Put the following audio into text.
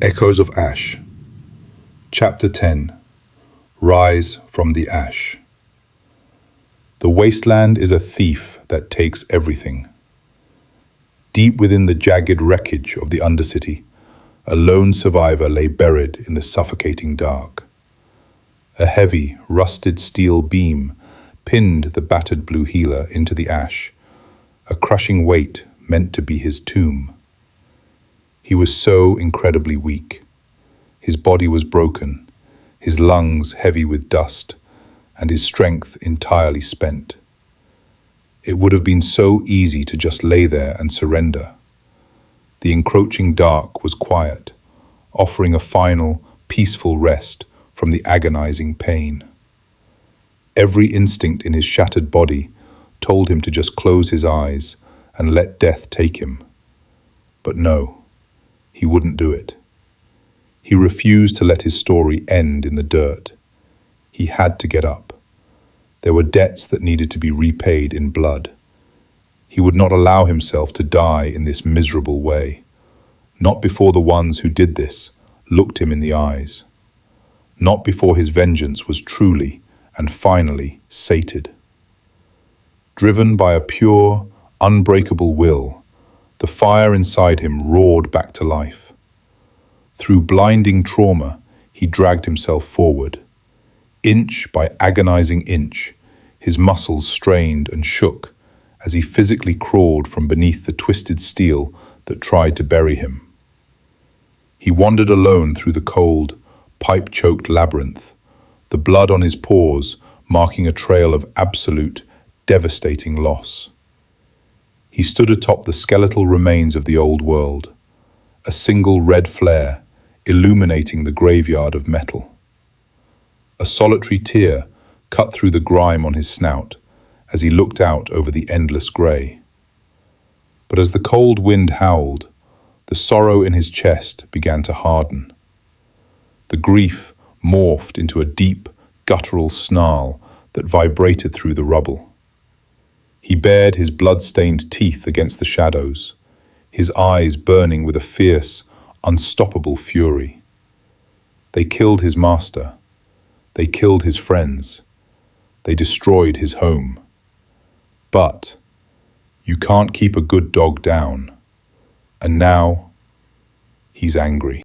Echoes of Ash. Chapter 10. Rise from the Ash. The wasteland is a thief that takes everything. Deep within the jagged wreckage of the Undercity, a lone survivor lay buried in the suffocating dark. A heavy, rusted steel beam pinned the battered blue healer into the ash, a crushing weight meant to be his tomb. He was so incredibly weak. His body was broken, his lungs heavy with dust, and his strength entirely spent. It would have been so easy to just lay there and surrender. The encroaching dark was quiet, offering a final, peaceful rest from the agonizing pain. Every instinct in his shattered body told him to just close his eyes and let death take him. But no. He wouldn't do it. He refused to let his story end in the dirt. He had to get up. There were debts that needed to be repaid in blood. He would not allow himself to die in this miserable way, not before the ones who did this looked him in the eyes, not before his vengeance was truly and finally sated. Driven by a pure, unbreakable will, the fire inside him roared back to life. Through blinding trauma, he dragged himself forward. Inch by agonizing inch, his muscles strained and shook as he physically crawled from beneath the twisted steel that tried to bury him. He wandered alone through the cold, pipe-choked labyrinth, the blood on his paws marking a trail of absolute, devastating loss. He stood atop the skeletal remains of the old world, a single red flare illuminating the graveyard of metal. A solitary tear cut through the grime on his snout as he looked out over the endless grey. But as the cold wind howled, the sorrow in his chest began to harden. The grief morphed into a deep, guttural snarl that vibrated through the rubble. He bared his blood-stained teeth against the shadows, his eyes burning with a fierce, unstoppable fury. They killed his master. They killed his friends. They destroyed his home. But you can't keep a good dog down. And now he's angry.